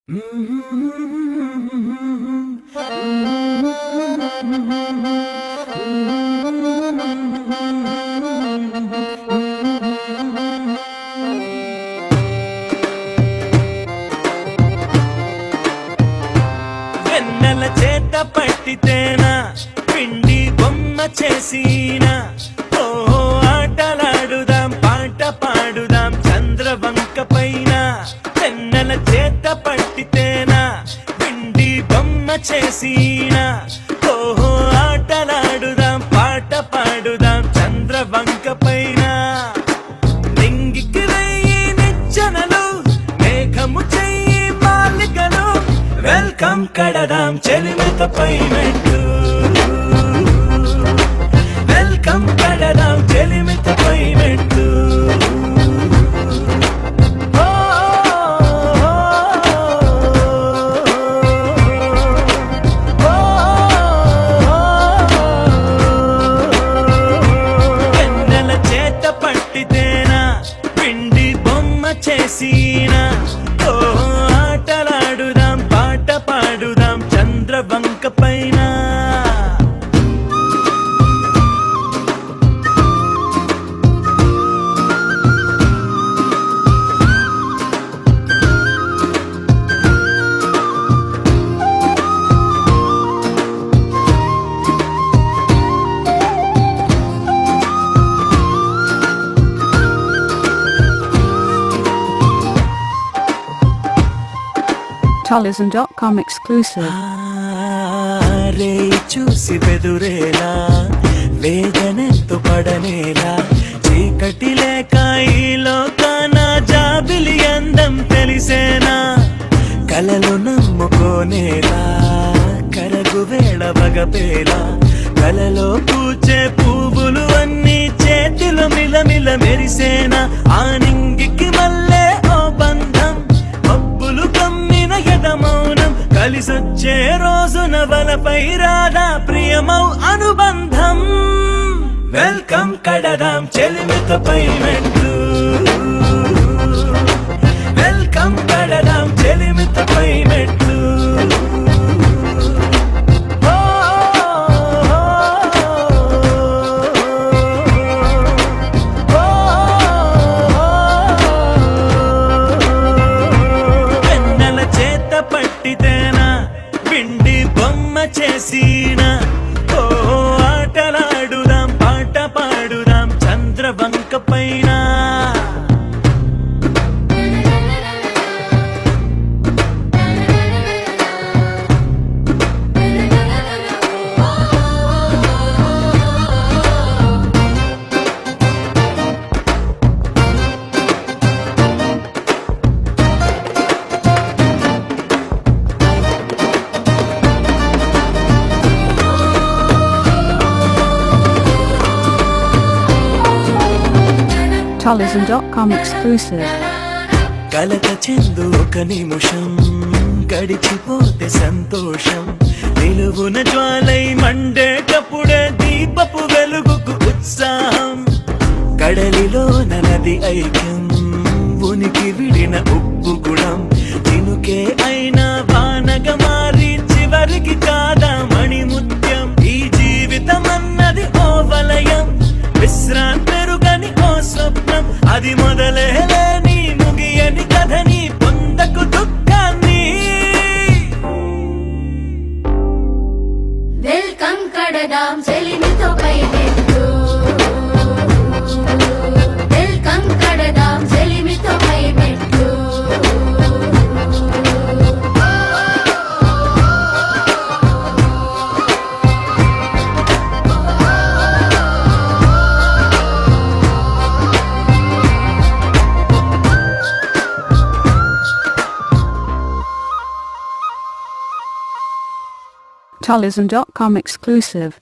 వెన్నెల చేత పట్టితేనా పిండి బొమ్మ చేసినా ఓ ఆటలాడుదాం పాట పాడుదాం చంద్రవంక పైన. వెన్నెల చేత పట్టితేనా పిండి బొమ్మ చేసినా ఓ ఆటలాడుదాం పాట పాడుదాం చంద్రవంక పైన. నింగికి వెయ్యి నిచ్చెనలు మేఘము చెయ్యి మాలికలు వెల్కమ్ కడదాం చెలిమితపై మెట్టు. వెల్కమ్ కడదాం చెలిమితపై మెట్టు. వెన్నెల చేత పట్టితేనా పిండి బొమ్మ చేసినా ఓ ఆటలాడుదాం పాట పాడుదాం చంద్రవంక పైన. Talism.com exclusive. రే చూసి బెదురేలా వేదనెంతో పడనేలా చీకటి లేక ఈ లోకాన జాబిలి అందం తెలిసేనా. కలలు నమ్ముకోనేలా కరగు వేళ వగపేలా కలలో పూచే పువ్వులు అన్ని చేతిలో మిలమిల మెరిసేనా. ఆ నింగికి మల్లే ఓ బంధం మబ్బులు కమ్మిన ఎదమౌనం కలిసొచ్చే రోజున వలపై రాదా ప్రియమౌ అనుబంధం. వెల్కమ్ కడదాం చెలిమితపై మెట్టు. వెల్కమ్ కడదాం చెలిమితపై మెట్టు. వెన్నెల చేత పట్టితేనా పిండి బొమ్మ చేసినా ఓ ఆటలాడుదాం పాట పాడుదాం చంద్రవంక పైన. Talism.com exclusive. కలత చెందు ఒక నిమిషం గడిచిపోతే సంతోషం నిలువున జ్వాలై మండేటప్పుడే దీపపు వెలుగుకు ఉత్సాహం. కడలిలో నది ఐక్యం ఉనికి విడిన ఉప్పు గుణం చినుకే అయినా వానగ మారి చివరికి కాదా మణిముత్యం. ఈ జీవితం అన్నది ఓ వలయం విశ్రాంతెరుగని ఓ స్వప్నం అది మొదలే లేని ముగియని కథని పొందకు దుఃఖాన్ని. వెల్కమ్ కడదాం చెలిమితపై మెట్టు. వెల్కమ్ కడదాం చెలిమితపై మెట్టు. Talism.com exclusive.